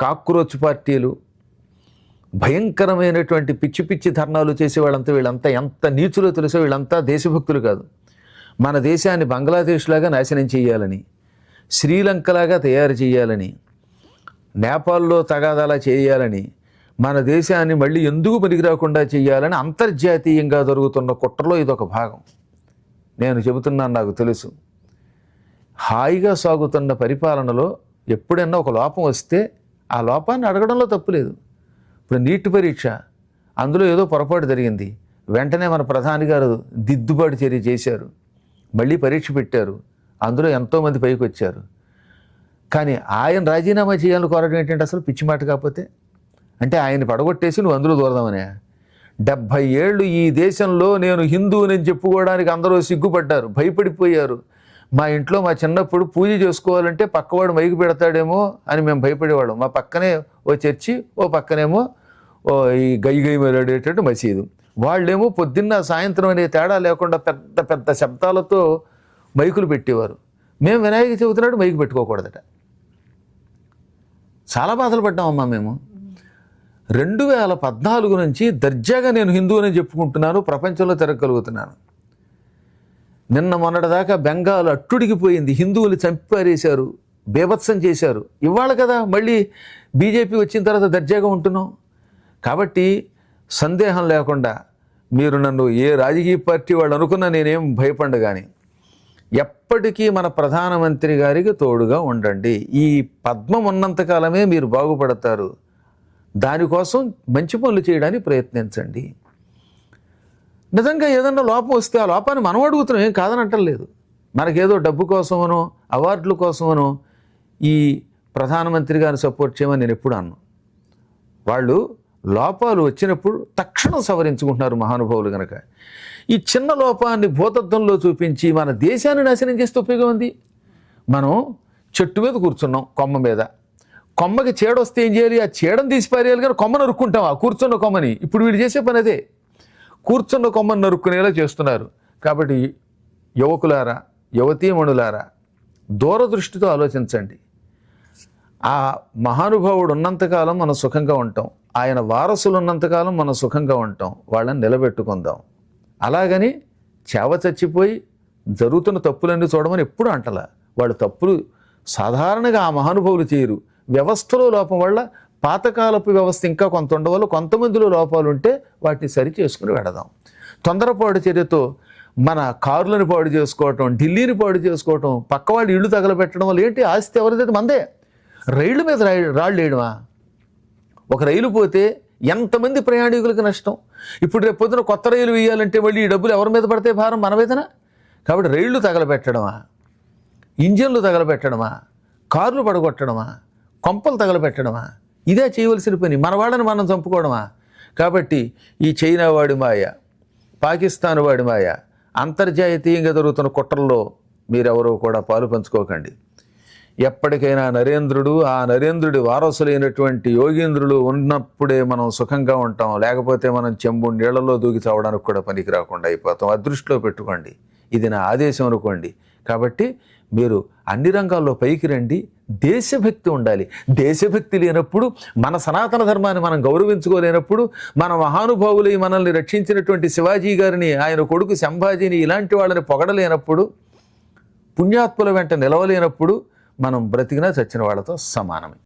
Cockroach పార్టీలు, భయంకరమైనటువంటి పిచ్చి పిచ్చి ధర్నాలు చేసే వీళ్ళంతా ఎంత నీచులో తెలుసో. వీళ్ళంతా దేశభక్తులు కాదు. మన దేశాన్ని బంగ్లాదేశ్ లాగా నాశనం చేయాలని, శ్రీలంకలాగా తయారు చేయాలని, నేపాల్లో తగాదాలా చేయాలని, మన దేశాన్ని మళ్ళీ ఎందుకు పనికిరాకుండా చేయాలని అంతర్జాతీయంగా జరుగుతున్న కుట్రలో ఇదొక భాగం. నేను చెబుతున్నాను, నాకు తెలుసు. హాయిగా సాగుతున్న పరిపాలనలో ఎప్పుడైనా ఒక లోపం వస్తే ఆ లోపాన్ని అడగడంలో తప్పులేదు. ఇప్పుడు నీట్ పరీక్ష, అందులో ఏదో పొరపాటు జరిగింది, వెంటనే మన ప్రధాని గారు దిద్దుబాటు చర్య చేశారు, మళ్ళీ పరీక్ష పెట్టారు, అందులో ఎంతోమంది పైకి వచ్చారు. కానీ ఆయన రాజీనామా చేయాలని కోరడం ఏంటంటే అసలు పిచ్చి మాట. కాకపోతే అంటే ఆయన్ని పడగొట్టేసి నువ్వు అందులో దూరదామనే. 70 ఏళ్ళు ఈ దేశంలో నేను హిందువుని చెప్పుకోవడానికి అందరూ సిగ్గుపడ్డారు, భయపడిపోయారు. మా ఇంట్లో మా చిన్నప్పుడు పూజ చేసుకోవాలంటే పక్కవాడు మైకు పెడతాడేమో అని మేము భయపడేవాళ్ళం. మా పక్కనే ఓ చర్చి, ఓ పక్కనేమో ఈ గై మేలాడేటట్టు మసీదు. వాళ్ళేమో పొద్దున్న సాయంత్రం అనే తేడా లేకుండా పెద్ద పెద్ద శబ్దాలతో మైకులు పెట్టేవారు. మేము వినాయక చవితి నాడు మైకు పెట్టుకోకూడదట. చాలా బాధలు పడ్డామమ్మా మేము. 2014 నుంచి దర్జాగా నేను హిందువుని చెప్పుకుంటున్నాను, ప్రపంచంలో తిరగలుగుతున్నాను. నిన్న మొన్నటిదాకా బెంగాల్ అట్టుడికిపోయింది, హిందువులు చంపిపారేశారు, బీభత్సం చేశారు. ఇవాళ కదా మళ్ళీ బీజేపీ వచ్చిన తర్వాత దర్జాగా ఉంటున్నాం. కాబట్టి సందేహం లేకుండా మీరు నన్ను ఏ రాజకీయ పార్టీ వాళ్ళు అనుకున్నా నేనేం భయపడ్డా. కానీ ఎప్పటికీ మన ప్రధానమంత్రి గారికి తోడుగా ఉండండి. ఈ పద్మం ఉన్నంతకాలమే మీరు బాగుపడతారు. దానికోసం మంచి పనులు చేయడానికి ప్రయత్నించండి. నిజంగా ఏదన్నా లోపం వస్తే ఆ లోపాన్ని మనం అడుగుతున్నాం, ఏం కాదని అంటలేదు. మనకేదో డబ్బు కోసమనో అవార్డుల కోసమనో ఈ ప్రధానమంత్రి గారిని సపోర్ట్ చేయమని నేను ఎప్పుడు అన్నాను. వాళ్ళు లోపాలు వచ్చినప్పుడు తక్షణం సవరించుకుంటున్నారు మహానుభావులు కనుక. ఈ చిన్న లోపాన్ని భూతత్వంలో చూపించి మన దేశాన్ని నాశనం చేస్తే ఉపయోగం ఉంది. మనం చెట్టు మీద కూర్చున్నాం, కొమ్మ మీద. కొమ్మకి చీడ వస్తే ఏం చేయాలి? ఆ చీడను తీసి పారేయాలి, కానీ కొమ్మ నరుక్కుంటాం ఆ కూర్చున్న కొమ్మని. ఇప్పుడు వీళ్ళు చేసే పని అదే, కూర్చున్న కొమ్మను నరుక్కునేలా చేస్తున్నారు. కాబట్టి యువకులారా, యువతీమణులారా, దూరదృష్టితో ఆలోచించండి. ఆ మహానుభావుడు ఉన్నంతకాలం మనం సుఖంగా ఉంటాం, ఆయన వారసులు ఉన్నంతకాలం మనం సుఖంగా ఉంటాం. వాళ్ళని నిలబెట్టుకుందాం. అలాగని చేవ చచ్చిపోయి జరుగుతున్న తప్పులన్నీ చూడమని ఎప్పుడు అంటలా. వాళ్ళు తప్పులు సాధారణంగా ఆ మహానుభావులు చేయరు. వ్యవస్థలో లోపం వల్ల, పాతకాలపు వ్యవస్థ ఇంకా కొంత ఉండవల్ల కొంతమందిలో లోపాలు ఉంటే వాటిని సరి చేసుకుని వెడదాం. తొందరపాటు చర్యతో మన కారులను పాడు చేసుకోవటం, ఢిల్లీని పాడు చేసుకోవటం, పక్కవాడి ఇళ్ళు తగలబెట్టడం వల్ల ఏంటి? ఆస్తి ఎవరిదైతే మందే. రైళ్ల మీద రాళ్ళు వేయడమా? ఒక రైలు పోతే ఎంతమంది ప్రయాణికులకు నష్టం. ఇప్పుడు రేపు పొద్దున కొత్త రైలు వేయాలంటే మళ్ళీ ఈ డబ్బులు ఎవరి మీద పడితే భారం? మన మీదనా? కాబట్టి రైళ్లు తగలబెట్టడమా, ఇంజన్లు తగలబెట్టడమా, కార్లు పడగొట్టడమా, కొంపలు తగలబెట్టడమా? ఇదే చేయవలసిన పని. మన వాళ్ళని మనం చంపుకోవడమా? కాబట్టి ఈ చైనా వాడి మాయ, పాకిస్తాన్ వాడి మాయ, అంతర్జాతీయంగా జరుగుతున్న కుట్రల్లో మీరెవరూ కూడా పాలు పంచుకోకండి. ఎప్పటికైనా నరేంద్రుడు, ఆ నరేంద్రుడి వారసులైనటువంటి యోగీంద్రులు ఉన్నప్పుడే మనం సుఖంగా ఉంటాం. లేకపోతే మనం చెంబు నీళ్లలో దూకి చావడానికి కూడా పనికి రాకుండా అయిపోతాం. అదృష్టిలో పెట్టుకోండి. ఇది నా ఆదేశం అనుకోండి. కాబట్టి మీరు అన్ని రంగాల్లో పైకి రండి. దేశభక్తి ఉండాలి. దేశభక్తి లేనప్పుడు, మన సనాతన ధర్మాన్ని మనం గౌరవించుకోలేనప్పుడు, మన మహానుభావులై మనల్ని రక్షించినటువంటి శివాజీ గారిని, ఆయన కొడుకు సంభాజీని, ఇలాంటి వాళ్ళని పొగడలేనప్పుడు, పుణ్యాత్ముల వెంట నిలవలేనప్పుడు మనం బ్రతికినా చచ్చిన వాళ్ళతో సమానమే.